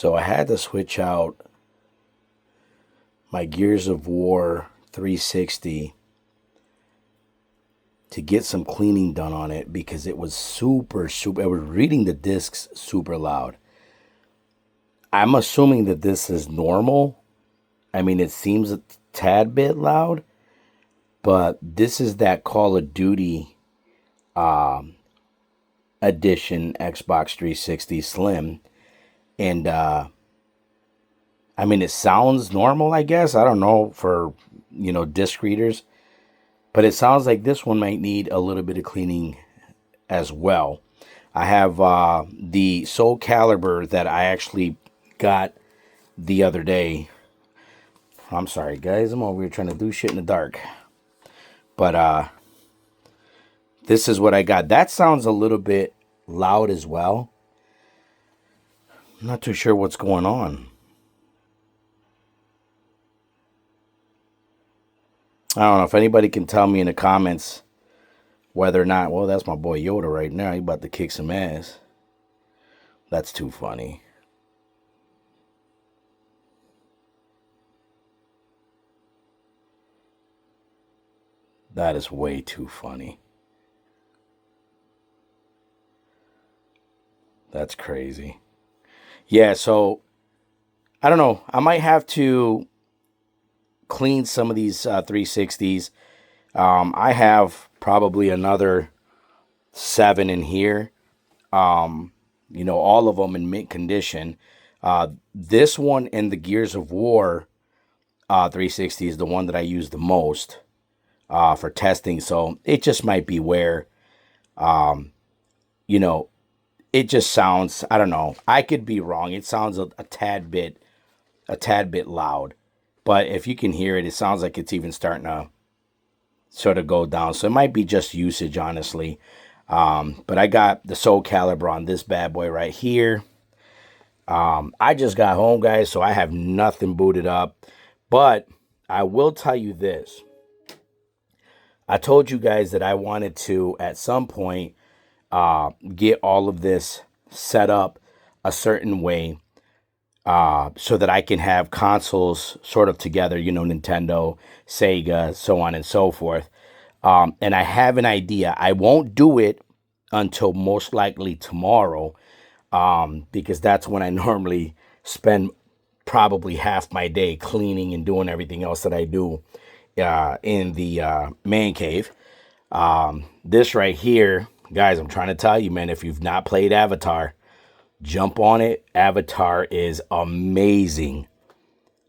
So I had to switch out my Gears of War 360 to get some cleaning done on it because it was super. I was reading the discs super loud. I'm assuming that this is normal. I mean, it seems a tad bit loud, but this is that Call of Duty edition Xbox 360 Slim. And I mean, it sounds normal, I guess. I don't know for, disc readers. But it sounds like this one might need a little bit of cleaning as well. I have the Soul Calibur that I actually got the other day. I'm sorry, guys. I'm over here trying to do shit in the dark. But this is what I got. That sounds a little bit loud as well. I'm not too sure what's going on. I don't know if anybody can tell me in the comments whether or not, well, that's my boy Yoda right now. He about to kick some ass. That's too funny. That is way too funny. That's crazy. Yeah, so I don't know. I might have to clean some of these 360s. I have probably another 7 in here. All of them in mint condition. This one and the Gears of War 360 is the one that I use the most for testing. So it just might be where, it just sounds, I don't know. I could be wrong. It sounds a tad bit loud. But if you can hear it, it sounds like it's even starting to sort of go down. So it might be just usage, honestly. But I got the Soul Calibur on this bad boy right here. I just got home, guys, so I have nothing booted up. But I will tell you this. I told you guys that I wanted to, at some point, get all of this set up a certain way so that I can have consoles sort of together, Nintendo, Sega, so on and so forth. And I have an idea. I won't do it until most likely tomorrow because that's when I normally spend probably half my day cleaning and doing everything else that I do in the man cave. This right here, guys, I'm trying to tell you, man, if you've not played Avatar, jump on it. Avatar is amazing.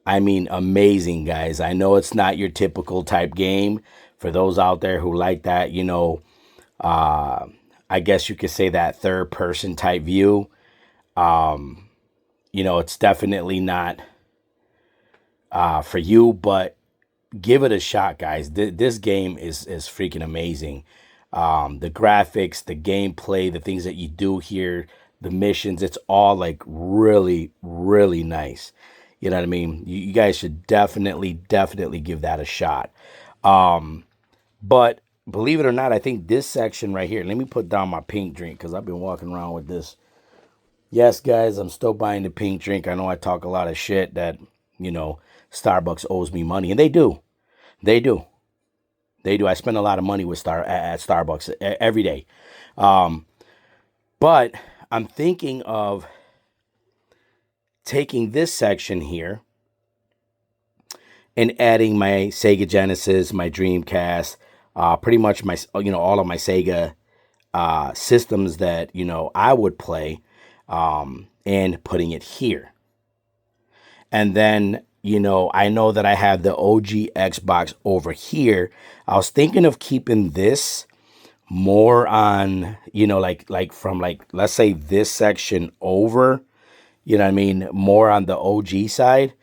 I mean, amazing, guys. I know it's not your typical type game. For those out there who like that, I guess you could say that third person type view. It's definitely not for you, but give it a shot, guys. This game is freaking amazing. The graphics, the gameplay, the things that you do here, the missions, it's all like really, really nice. You know what I mean? You guys should definitely give that a shot. But believe it or not, I think this section right here, let me put down my pink drink because I've been walking around with this. Yes, guys, I'm still buying the pink drink. I know I talk a lot of shit that, Starbucks owes me money, and they do. They do. They do. I spend a lot of money with at Starbucks every day. But I'm thinking of taking this section here and adding my Sega Genesis, my Dreamcast, pretty much my, all of my Sega systems that, I would play, and putting it here. And then, I know that I have the OG Xbox over here. I was thinking of keeping this more on, from let's say this section over, more on the OG side,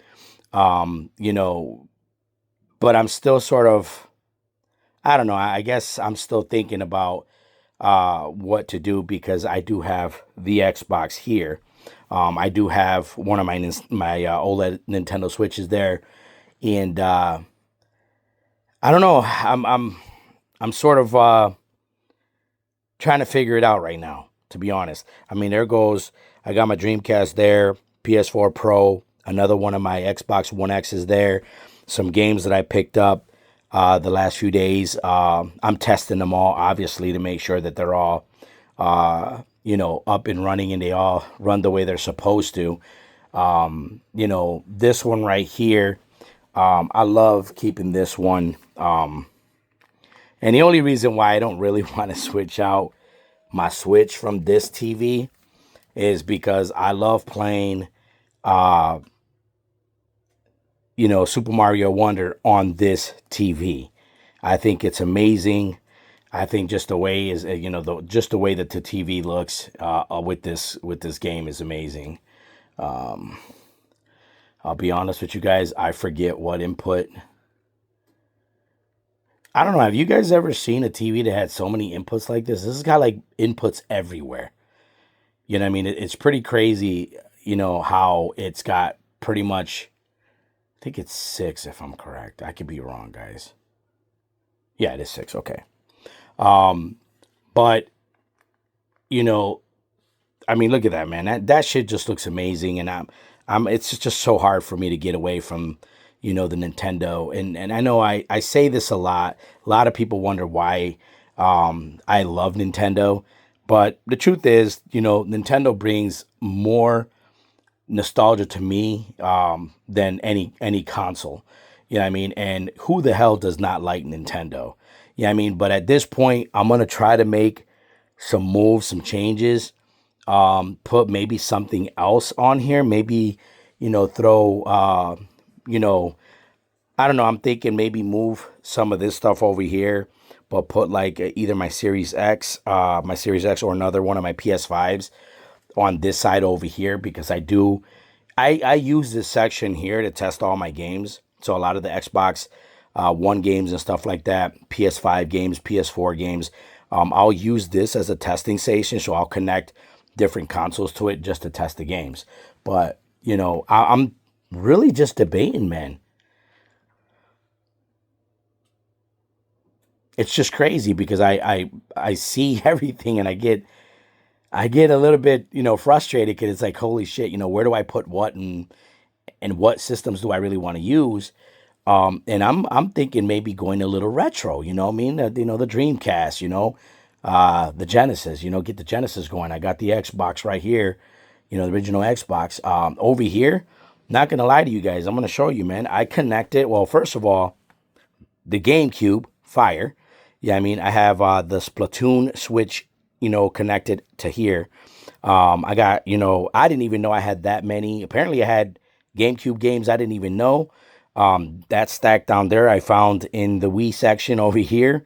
but I'm still sort of, I don't know, I guess I'm still thinking about what to do because I do have the Xbox here. I do have one of my OLED Nintendo Switches there, and I don't know. I'm sort of trying to figure it out right now, to be honest. I mean, I got my Dreamcast there. PS4 Pro, another one of my Xbox One X is there. Some games that I picked up the last few days. I'm testing them all, obviously, to make sure that they're all, up and running and they all run the way they're supposed to. This one right here, I love keeping this one. And the only reason why I don't really want to switch out my Switch from this TV is because I love playing, Super Mario Wonder on this TV. I think it's amazing. I think just the way is, just the way that the TV looks with this game is amazing. I'll be honest with you guys. I forget what input. I don't know. Have you guys ever seen a TV that had so many inputs like this? This has got like inputs everywhere. You know what I mean? It's pretty crazy, how it's got pretty much, I think it's 6 if I'm correct. I could be wrong, guys. Yeah, it is 6. Okay. But, you know, I mean, look at that, man. That shit just looks amazing. And it's just so hard for me to get away from, the Nintendo. And I know I say this a lot. A lot of people wonder why, I love Nintendo. But the truth is, Nintendo brings more nostalgia to me than any console. You know what I mean? And who the hell does not like Nintendo? You know what I mean? But at this point, I'm gonna try to make some moves, some changes. Put maybe something else on here. Maybe, throw you know, I don't know. I'm thinking maybe move some of this stuff over here, but put like either my Series X, or another one of my PS5s on this side over here, because I use this section here to test all my games. So a lot of the Xbox One games and stuff like that, PS5 games, PS4 games, I'll use this as a testing station. So I'll connect different consoles to it just to test the games. But I'm really just debating, man. It's just crazy because I see everything, and I get a little bit, frustrated, because it's like, holy shit, where do I put what, and what systems do I really want to use? And I'm thinking maybe going a little retro, what I mean? The Dreamcast, the Genesis, get the Genesis going. I got the Xbox right here, the original Xbox. Over here, not gonna lie to you guys, I'm gonna show you, man. I connected, well, first of all, the GameCube, fire. Yeah, I mean, I have the Splatoon Switch, connected to here. I got, I didn't even know I had that many. Apparently, I had GameCube games I didn't even know. That stacked down there, I found in the Wii section over here.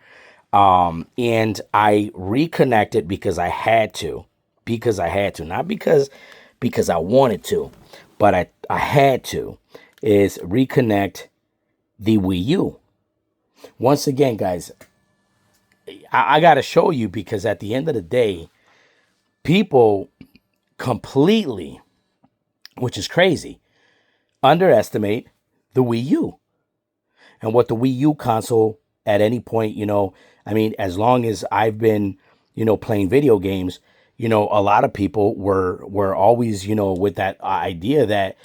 And I reconnected because I had to. Not because I wanted to, but I had to, is reconnect the Wii U. Once again, guys, I got to show you, because at the end of the day, people completely, which is crazy, underestimate the Wii U and what the Wii U console at any point, I mean, as long as I've been, playing video games, a lot of people were always, with that idea that,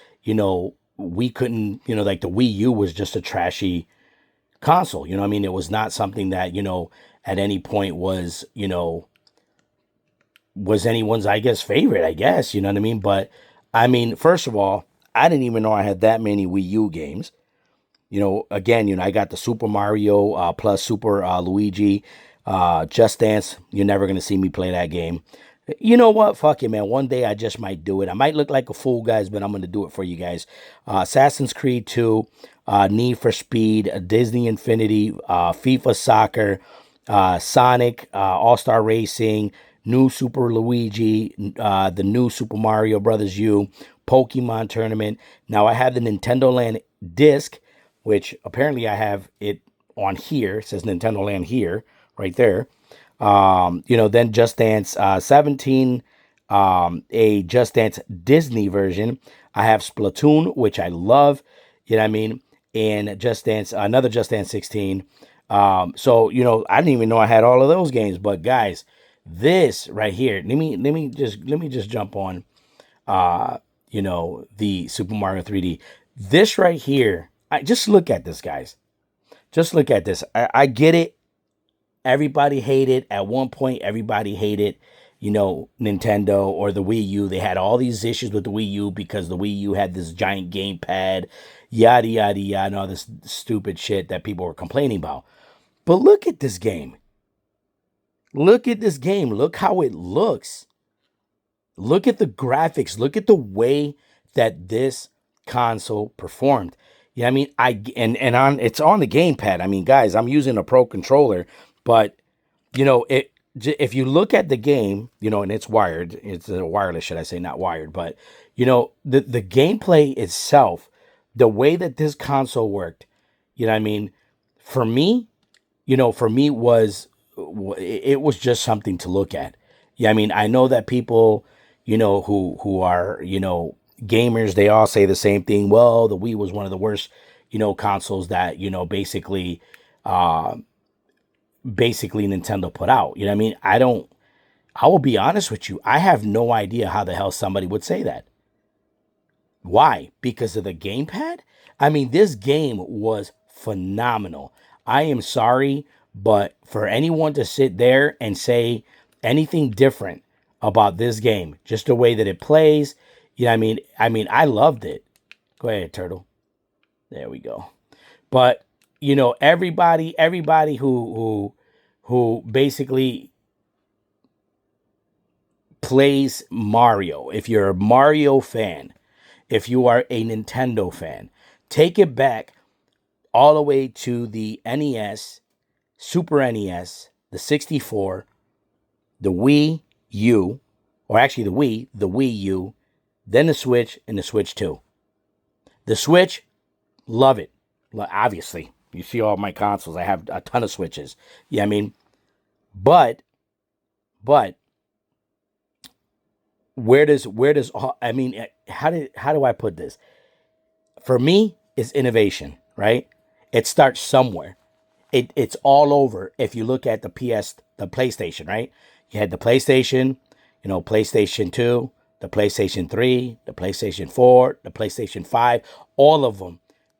we couldn't, like the Wii U was just a trashy console. I mean? It was not something that, at any point was anyone's, I guess, favorite, I guess, you know what I mean? But I mean, first of all, I didn't even know I had that many Wii U games. Again, I got the Super Mario plus Super Luigi, Just Dance. You're never gonna see me play that game. You know what? Fuck it, man. One day I just might do it. I might look like a fool, guys, but I'm gonna do it for you guys. Assassin's Creed 2, Need for Speed, Disney Infinity, FIFA Soccer, Sonic, All Star Racing, new Super Luigi, the new Super Mario Brothers U, Pokemon Tournament. Now I have the Nintendo Land disc, which apparently I have it on here. It says Nintendo Land here, right there. Then Just Dance 17, a Just Dance Disney version. I have Splatoon, which I love, you know what I mean? And Just Dance, another Just Dance 16. So, I didn't even know I had all of those games, but guys, this right here, let me just jump on, the Super Mario 3D. This right here, just look at this, guys. Just look at this. I get it. Everybody hated at one point. Everybody hated, Nintendo or the Wii U. They had all these issues with the Wii U because the Wii U had this giant gamepad, yada yada yada, and all this stupid shit that people were complaining about. But look at this game. Look at this game. Look how it looks. Look at the graphics. Look at the way that this console performed. Yeah, I mean, and on it's on the gamepad. I mean, guys, I'm using a Pro controller, but if you look at the game, and it's wired, it's wireless, should I say, not wired, but the gameplay itself, the way that this console worked, I mean, for me, was it was just something to look at. Yeah, I mean, I know that people, who are, gamers, they all say the same thing. Well, the Wii was one of the worst, consoles that, basically Nintendo put out. I mean, I will be honest with you. I have no idea how the hell somebody would say that. Why? Because of the gamepad? I mean, this game was phenomenal. I am sorry, but for anyone to sit there and say anything different about this game, just the way that it plays, I loved it. Go ahead, Turtle. There we go. But everybody who basically plays Mario, if you're a Mario fan, if you are a Nintendo fan, take it back all the way to the NES, Super NES, the 64, the Wii U, or actually the Wii U, then the Switch, and the Switch 2. The Switch, love it. Obviously, you see all my consoles. I have a ton of Switches. Yeah, I mean, but how do I put this? For me, it's innovation, right? It starts somewhere. It's all over. If you look at the PlayStation, right? You had the PlayStation, PlayStation 2, the PlayStation 3, the PlayStation 4, the PlayStation 5, all of them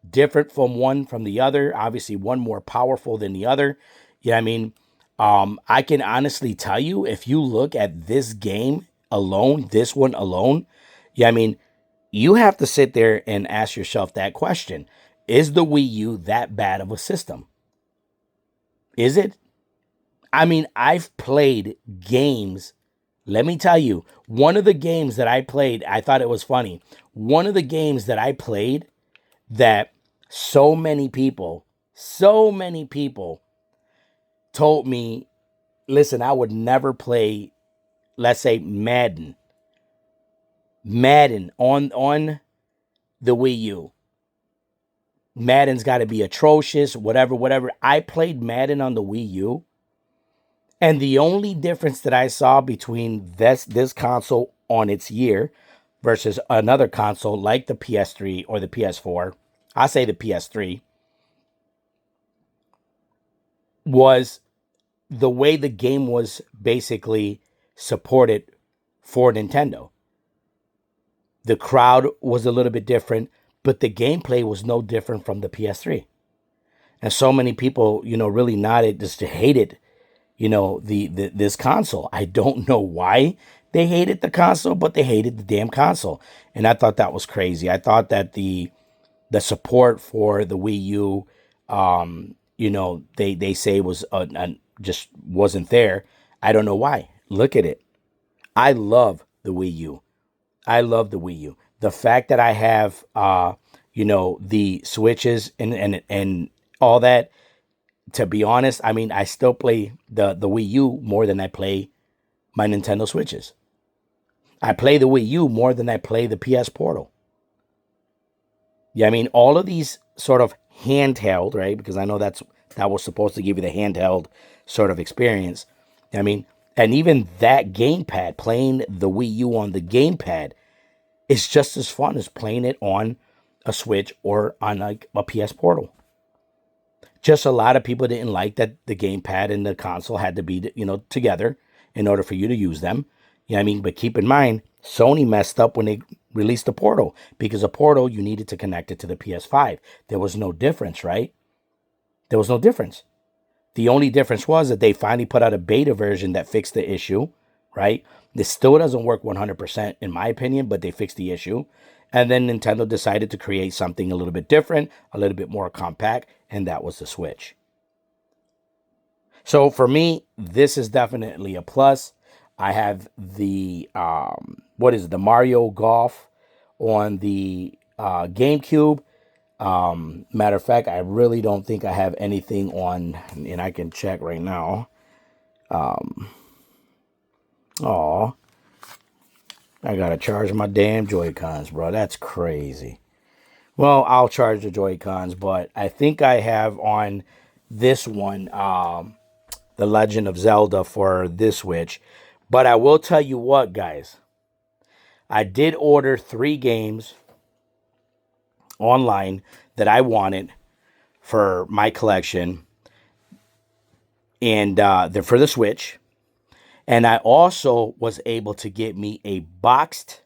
different from the other. Obviously, one more powerful than the other. Yeah, I mean, I can honestly tell you, if you look at this game alone, this one alone, yeah, I mean, you have to sit there and ask yourself that question. Is the Wii U that bad of a system? Is it? I mean, I've played games. Let me tell you, one of the games that I played, I thought it was funny. One of the games that I played that so many people told me, listen, I would never play, let's say, Madden on the Wii U. Madden's got to be atrocious, whatever. I played Madden on the Wii U, and the only difference that I saw between this console on its year versus another console like the PS3 or the PS4, I say the PS3, was the way the game was basically supported for Nintendo. The crowd was a little bit different, but the gameplay was no different from the PS3. And so many people, really nodded, just hated, this console. I don't know why they hated the console, but they hated the damn console. And I thought that was crazy. I thought that the support for the Wii U, they say was just wasn't there. I don't know why. Look at it. I love the Wii U. I love the Wii U. The fact that I have, the Switches and all that. To be honest, I mean, I still play the Wii U more than I play my Nintendo Switches. I play the Wii U more than I play the PS Portal. Yeah, I mean, all of these sort of handheld, right? Because I know that was supposed to give you the handheld sort of experience. I mean, and even that gamepad, playing the Wii U on the gamepad, is just as fun as playing it on a Switch or on like a PS Portal. Just a lot of people didn't like that the gamepad and the console had to be, together in order for you to use them. Yeah, I mean, but keep in mind, Sony messed up when released the Portal, because a Portal, you needed to connect it to the PS5. There was no difference, right? There was no difference. The only difference was that they finally put out a beta version that fixed the issue, right? This still doesn't work 100% in my opinion, but they fixed the issue. And then Nintendo decided to create something a little bit different, a little bit more compact, and that was the Switch. So for me, this is definitely a plus. I have the the Mario Golf on the GameCube. Matter of fact, I really don't think I have anything on, and I can check right now. Oh, I gotta charge my damn Joy-Cons, bro. That's crazy. Well, I'll charge the Joy-Cons, but I think I have on this one, The Legend of Zelda for this Switch. But I will tell you what, guys. I did order 3 games online that I wanted for my collection, and they're for the Switch. And I also was able to get me a boxed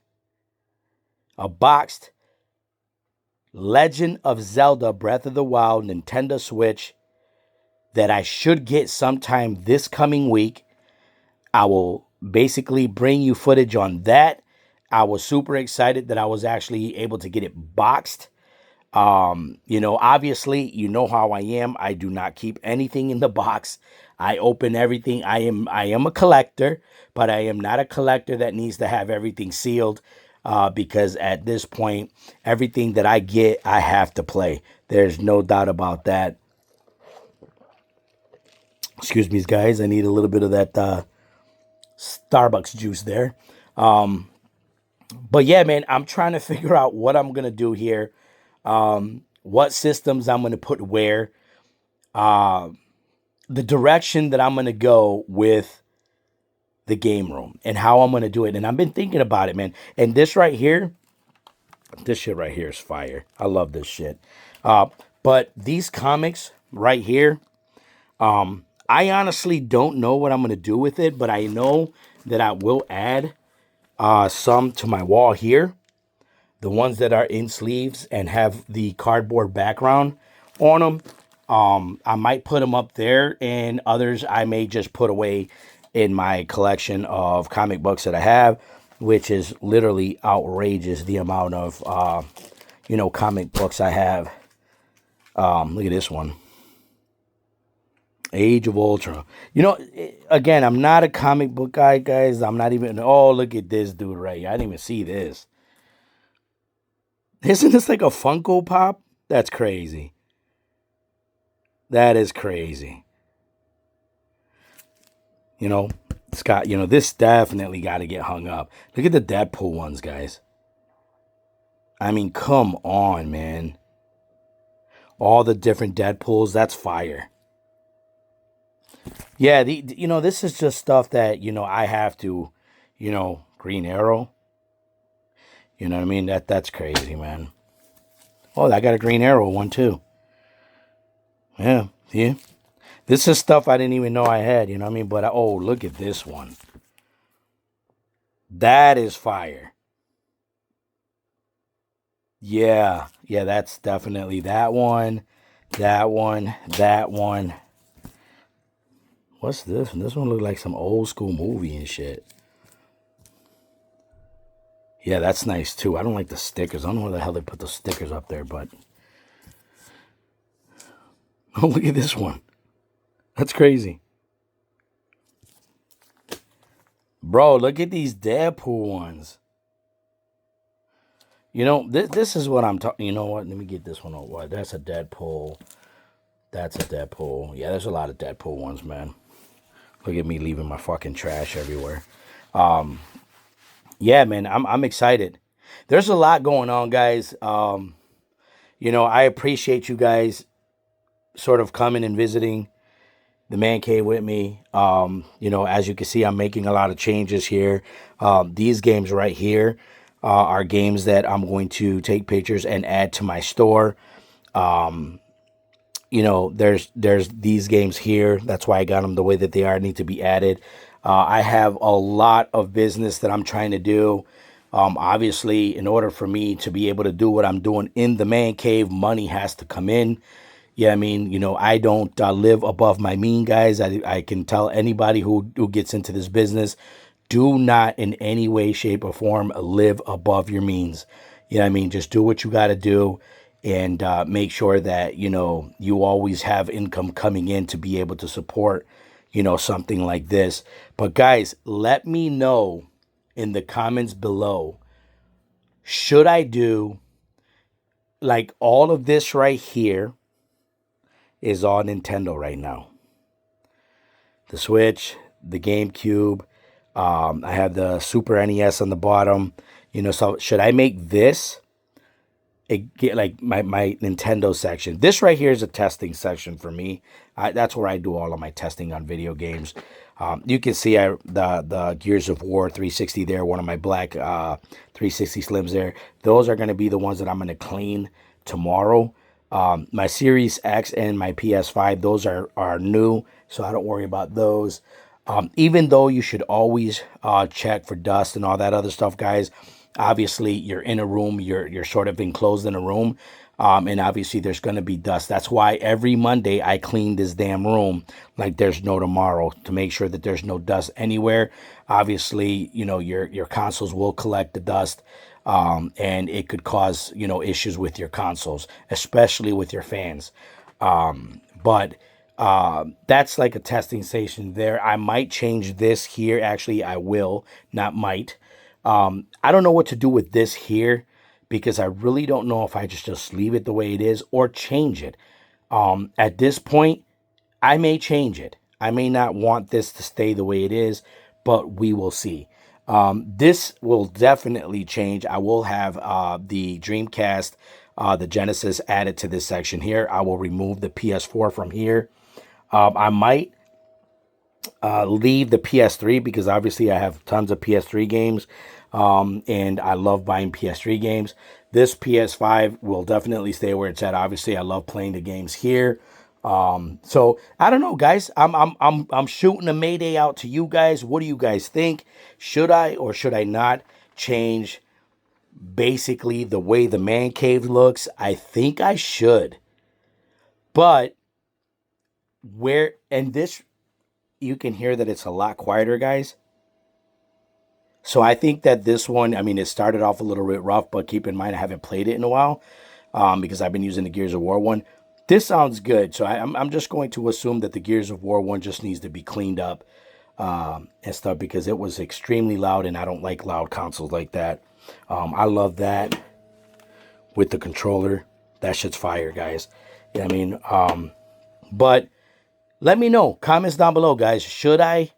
Legend of Zelda Breath of the Wild Nintendo Switch that I should get sometime this coming week. I will basically bring you footage on that. I was super excited that I was actually able to get it boxed. Obviously, you know how I am. I do not keep anything in the box. I open everything. I am a collector, but I am not a collector that needs to have everything sealed, because at this point, everything that I get, I have to play. There's no doubt about that. Excuse me, guys. I need a little bit of that Starbucks juice there. But yeah, man, I'm trying to figure out what I'm going to do here. What systems I'm going to put where. The direction that I'm going to go with the game room and how I'm going to do it. And I've been thinking about it, man. And this shit right here is fire. I love this shit. But these comics right here, I honestly don't know what I'm going to do with it, but I know that I will add some to my wall here. The ones that are in sleeves and have the cardboard background on them. I might put them up there, and others I may just put away in my collection of comic books that I have, which is literally outrageous, the amount of, comic books I have. Look at this one. Age of Ultron. Again, I'm not a comic book guy, guys. I'm not even, look at this dude right here. I didn't even see this. Isn't this like a Funko Pop? That's crazy. That is crazy. Scott, this definitely got to get hung up. Look at the Deadpool ones, guys. I mean, come on, man. All the different Deadpools, that's fire. Yeah, this is just stuff that, I have to, Green Arrow. You know what I mean? That's crazy, man. Oh, I got a Green Arrow one too. Yeah. This is stuff I didn't even know I had, you know what I mean? But, look at this one. That is fire. Yeah, that's definitely that one. What's this one? This one looks like some old school movie and shit. Yeah, that's nice too. I don't like the stickers. I don't know where the hell they put the stickers up there, but... Oh, look at this one. That's crazy. Bro, look at these Deadpool ones. This is what I'm talking... You know what? Let me get this one over. That's a Deadpool. That's a Deadpool. Yeah, there's a lot of Deadpool ones, man. Look at me leaving my fucking trash everywhere. Yeah, man, I'm excited. There's a lot going on, guys. I appreciate you guys sort of coming and visiting the man cave with me. As you can see, I'm making a lot of changes here. These games right here are games that I'm going to take pictures and add to my store. There's these games here. That's why I got them the way that they are, need to be added. I have a lot of business that I'm trying to do. Obviously, in order for me to be able to do what I'm doing in the man cave, money has to come in. Yeah, I mean, I don't live above my mean, guys. I can tell anybody who gets into this business, do not in any way, shape, or form live above your means. I mean? Just do what you got to do, and make sure that, you always have income coming in to be able to support, something like this. But guys, let me know in the comments below, should I do like all of this right here is on Nintendo right now. The Switch, the GameCube, I have the Super NES on the bottom. So should I make this get like my Nintendo section? This right here is a testing section for me. That's where I do all of my testing on video games. You can see the Gears of War 360 there, one of my black 360 Slims there. Those are going to be the ones that I'm going to clean tomorrow. My Series X and my PS5, those are new, so I don't worry about those. Even though you should always check for dust and all that other stuff, guys. Obviously, you're in a room, you're sort of enclosed in a room, and obviously there's going to be dust. That's why every Monday I clean this damn room like there's no tomorrow, to make sure that there's no dust anywhere. Obviously, your consoles will collect the dust, and it could cause, issues with your consoles, especially with your fans. But that's like a testing station there. I might change this here. Actually, I will, not might. I don't know what to do with this here, because I really don't know if I just leave it the way it is or change it. At this point, I may change it. I may not want this to stay the way it is, but we will see. This will definitely change. I will have the Dreamcast, the Genesis added to this section here. I will remove the PS4 from here. I might leave the PS3, because obviously I have tons of PS3 games, and I love buying PS3 games. This PS5 will definitely stay where it's at. Obviously, I love playing the games here. So I don't know, guys. I'm shooting a Mayday out to you guys. What do you guys think? Should I or should I not change basically the way the man cave looks? I think I should. But this, you can hear that it's a lot quieter, guys. So I think that this one, I mean, it started off a little bit rough, but keep in mind I haven't played it in a while, because I've been using the Gears of War one. This sounds good, so I'm just going to assume that the Gears of War one just needs to be cleaned up, and stuff, because it was extremely loud, and I don't like loud consoles like that. I love that with the controller. That shit's fire, guys. I mean, but let me know, comments down below, guys. Should I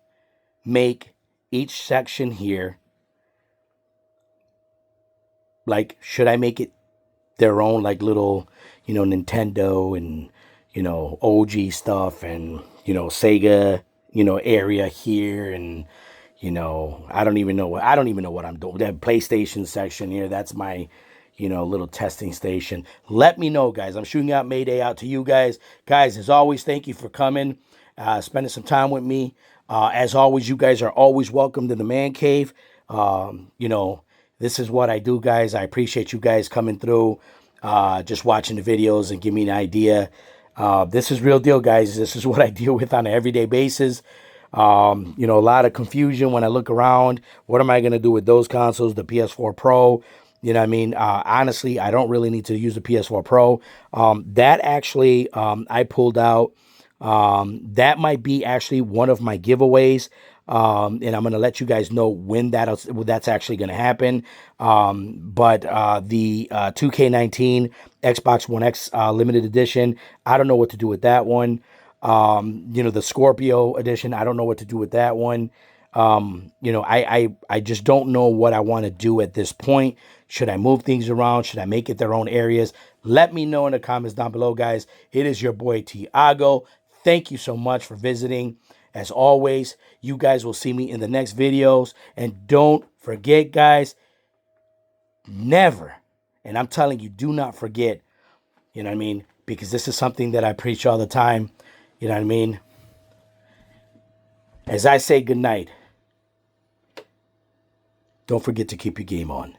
make each section here, like, should I make it their own, like, little, Nintendo and, OG stuff, and, Sega, area here, and, I don't even know what I'm doing. That PlayStation section here, that's my, little testing station. Let me know, guys. I'm shooting out Mayday out to you guys. Guys, as always, thank you for coming, spending some time with me. As always, you guys are always welcome to the man cave. This is what I do, guys. I appreciate you guys coming through, just watching the videos and give me an idea. This is real deal, guys. This is what I deal with on an everyday basis. A lot of confusion when I look around. What am I going to do with those consoles? The PS4 Pro, you know what I mean? Honestly, I don't really need to use the PS4 Pro. That actually, I pulled out. That might be actually one of my giveaways. And I'm going to let you guys know when that's actually going to happen. But the 2K19 Xbox One X limited edition, I don't know what to do with that one. The Scorpio edition, I don't know what to do with that one. I just don't know what I want to do at this point. Should I move things around? Should I make it their own areas? Let me know in the comments down below, guys. It is your boy Tiago. Thank you so much for visiting. As always, you guys will see me in the next videos. And don't forget, guys, never, and I'm telling you, do not forget, you know what I mean? Because this is something that I preach all the time. You know what I mean? As I say goodnight, Don't forget to keep your game on.